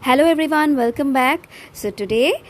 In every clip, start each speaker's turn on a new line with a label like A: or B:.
A: Hello everyone, welcome back. So today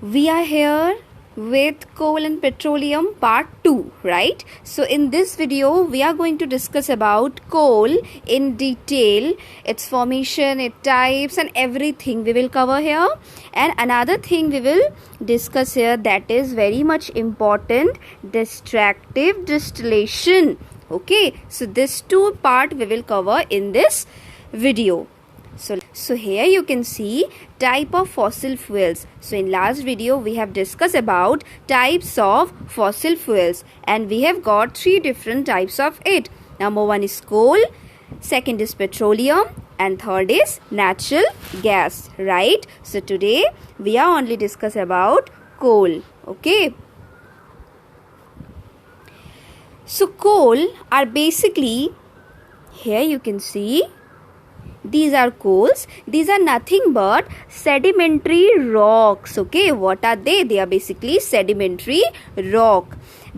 A: we are here with coal and petroleum part 2, right? So in this video we are going to discuss about coal in detail, its formation, its types and everything we will cover here. And another thing we will discuss here that is very much important, extractive distillation. Okay, so this two part we will cover in this video. So here you can see type of fossil fuels. So in last video we have discussed about types of fossil fuels and we have got three different types of it. Number one is coal, second is petroleum and third is natural gas, right? So today we are only discuss about coal. Okay. So coal are basically, here you can see, these are coals. These are nothing but sedimentary rocks. Okay, what are they? They are basically sedimentary rock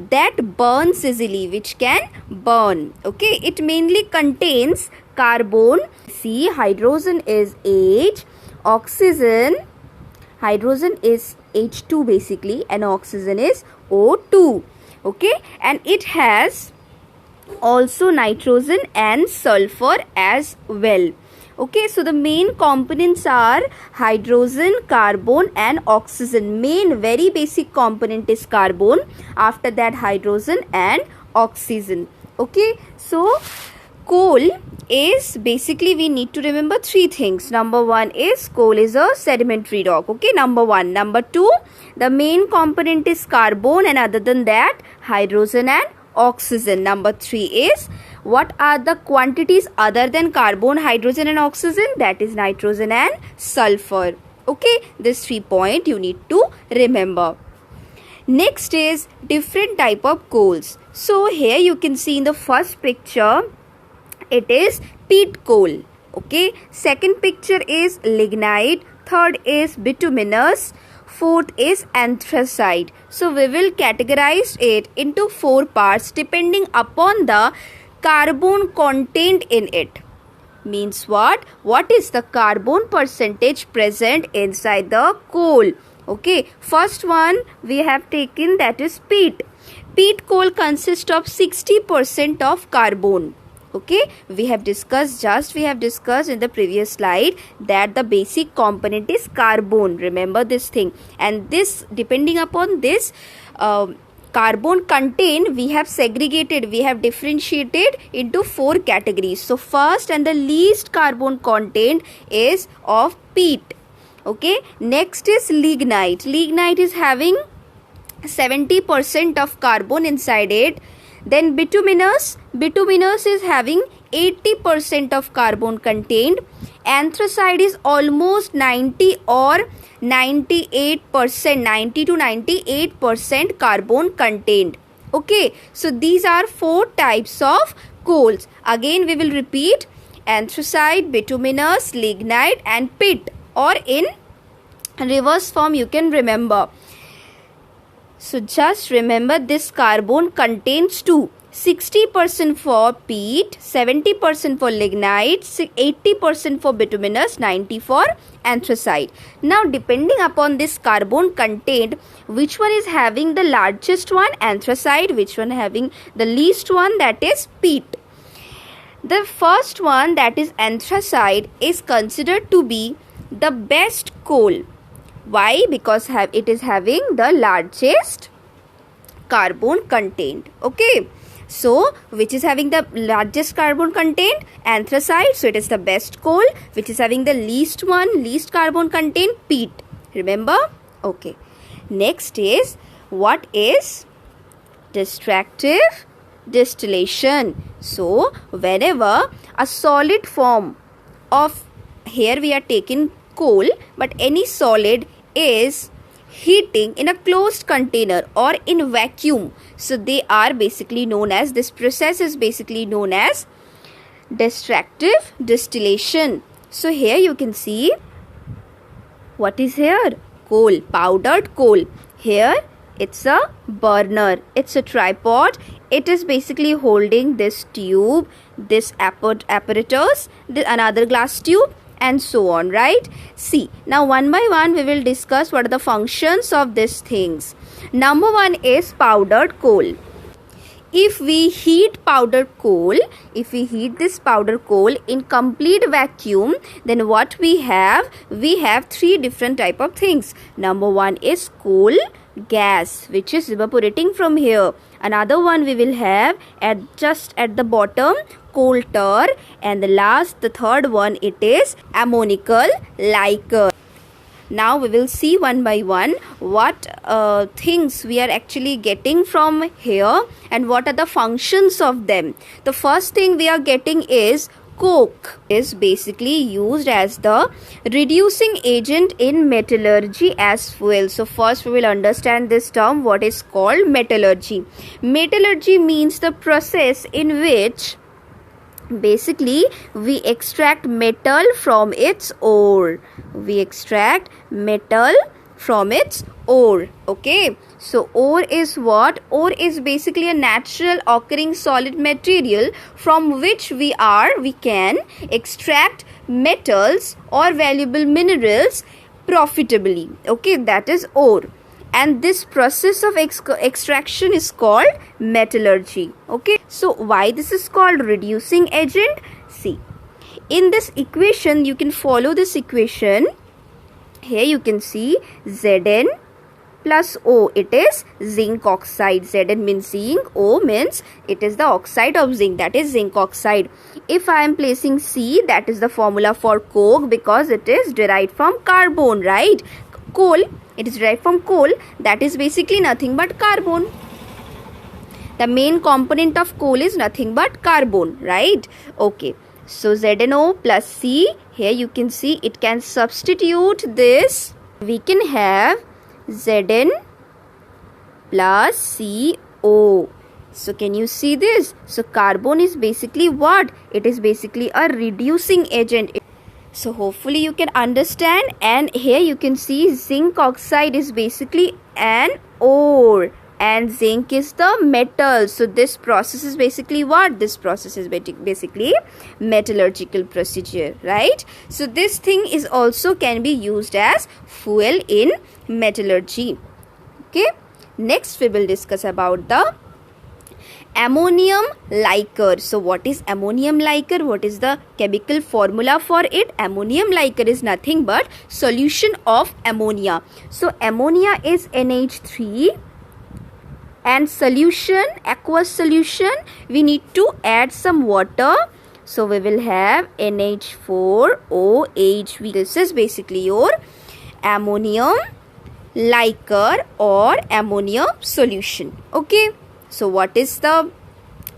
A: that burns easily, which can burn. Okay, it mainly contains carbon. See, hydrogen is H, oxygen, hydrogen is H2 basically, and oxygen is O2. Okay, and it has also nitrogen and sulfur as well. Okay, so the main components are hydrogen, carbon and oxygen. Main very basic component is carbon, after that hydrogen and oxygen. Okay, so coal is basically, we need to remember three things. Number one is coal is a sedimentary rock. Okay, number one. Number two, the main component is carbon and other than that hydrogen and oxygen. Number three is, what are the quantities other than carbon, hydrogen and oxygen? That is nitrogen and sulfur. Okay, this 3 point you need to remember. Next is different type of coals. So here you can see in the first picture, it is peat coal. Okay, second picture is lignite, third is bituminous, fourth is anthracite. So we will categorize it into 4 parts depending upon the carbon content in it. Means what? What is the carbon percentage present inside the coal? Okay, first one we have taken, that is peat. Peat coal consists of 60% of carbon. Okay, we have discussed in the previous slide that the basic component is carbon. Remember this thing. And this, depending upon this carbon content, we have segregated, we have differentiated into 4 categories. So first and the least carbon content is of peat. Okay, next is lignite. Lignite is having 70% of carbon inside it. Then bituminous is having 80% of carbon contained. Anthracite is almost 90 or 98%, 90 to 98% carbon contained. Okay, so these are 4 types of coals. Again we will repeat: anthracite, bituminous, lignite and peat, or in reverse form you can remember. So just remember this carbon contains 2. 60% for peat, 70% for lignite, 80% for bituminous, 90% for anthracite. Now depending upon this carbon content, which one is having the largest one? Anthracite. Which one having the least one? That is peat. The first one, that is anthracite, is considered to be the best coal. Why? Because it is having the largest carbon content. Okay, so which is having the largest carbon content? Anthracite. So it is the best coal. Which is having the least carbon content? Peat. Remember? Okay, next is, what is extractive distillation? So whenever a solid form of, here we are taking coal, but any solid is heating in a closed container or in vacuum, so they are basically known as, this process is basically known as extractive distillation. So here you can see, what is here? Coal, powdered coal. Here it's a burner, it's a tripod. It is basically holding this tube, this apparatus, another glass tube, and so on, right? See, now one by one we will discuss what are the functions of these things. Number one is powdered coal. If we heat this powdered coal in complete vacuum, then what we have three different type of things. Number one is coal gas, which is evaporating from here. Another one we will have just at the bottom, coal tar, and the third one, it is ammonical liquor. Now we will see one by one what things we are actually getting from here and what are the functions of them. The first thing we are getting is coke. Is basically used as the reducing agent in metallurgy as fuel. So first we will understand this term, what is called metallurgy. Metallurgy means the process in which basically we extract metal from its ore. Okay, so ore is what? Ore is basically a natural occurring solid material from which we can extract metals or valuable minerals profitably. Okay, that is ore. And this process of extraction is called metallurgy. Okay, so why this is called reducing agent? See, in this equation, you can follow this equation. Here you can see Zn plus O, it is zinc oxide. Zn means zinc, O means it is the oxide of zinc, that is zinc oxide. If I am placing C, that is the formula for coke, because it is derived from carbon, right? Coal, it is derived from coal, that is basically nothing but carbon. The main component of coal is nothing but carbon, right? Okay, so ZnO plus C, here you can see it can substitute this. We can have Zn plus CO. So can you see this? So carbon is basically what? It is basically a reducing agent. So hopefully you can understand. And here you can see zinc oxide is basically an ore and zinc is the metal. So this process is basically what? This process is basically metallurgical procedure, right? So this thing is also can be used as fuel in metallurgy. Okay, next we will discuss about the ammonium liquor. So what is ammonium liquor? What is the chemical formula for it? Ammonium liquor is nothing but solution of ammonia. So ammonia is NH3 and solution, aqueous solution, we need to add some water. So we will have NH4OH. This is basically your ammonium liquor or ammonium solution. Okay, so what is the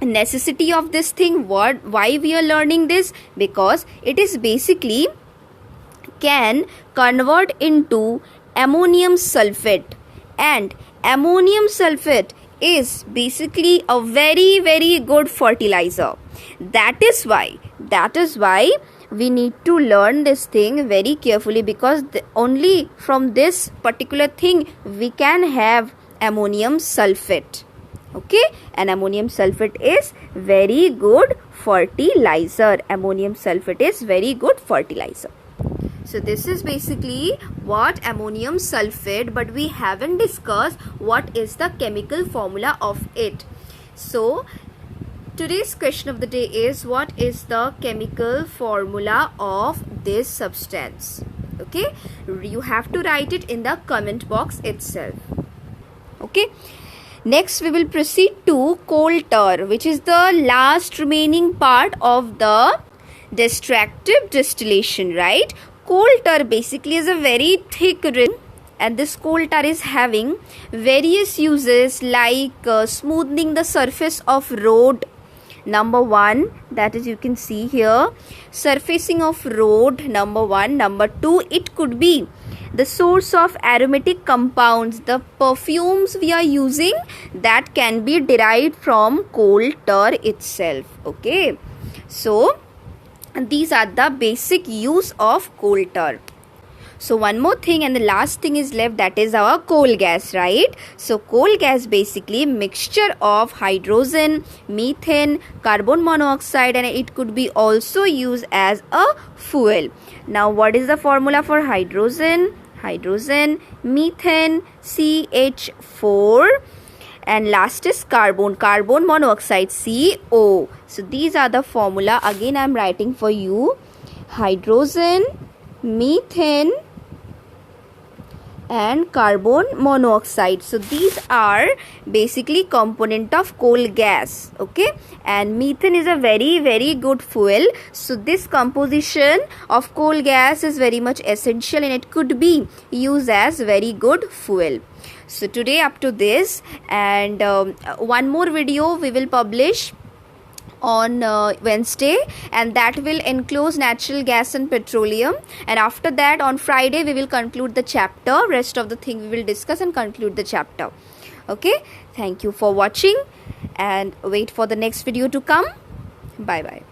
A: necessity of this thing? Why we are learning this? Because it is basically can convert into ammonium sulfate, and ammonium sulfate is basically a very good fertilizer. That is why we need to learn this thing very carefully, because only from this particular thing we can have ammonium sulfate. Okay, and ammonium sulfate is very good fertilizer. Ammonium sulfate is very good fertilizer. So this is basically what ammonium sulfate, but we haven't discussed what is the chemical formula of it. So today's question of the day is, what is the chemical formula of this substance? Okay, you have to write it in the comment box itself. Okay, next we will proceed to coal tar, which is the last remaining part of the extractive distillation, right? Coal tar basically is a very thick ring, and this coal tar is having various uses like smoothing the surface of road. Number one, that is you can see here, surfacing of road, number one. Number two, it could be the source of aromatic compounds. The perfumes we are using, that can be derived from coal tar itself. Okay, so these are the basic use of coal tar. So one more thing and the last thing is left, that is our coal gas, right? So coal gas basically mixture of hydrogen, methane, carbon monoxide, and it could be also used as a fuel. Now what is the formula for hydrogen? Hydrogen, methane, CH4, and last is carbon monoxide, CO. So these are the formula. Again I am writing for you: hydrogen, methane, and carbon monoxide. So these are basically component of coal gas, okay? And methane is a very good fuel. So this composition of coal gas is very much essential and it could be used as very good fuel. So today up to this, and one more video we will publish on Wednesday, and that will include natural gas and petroleum, and after that on Friday we will conclude the chapter. Rest of the thing we will discuss and conclude the chapter. Okay, thank you for watching and wait for the next video to come. Bye bye.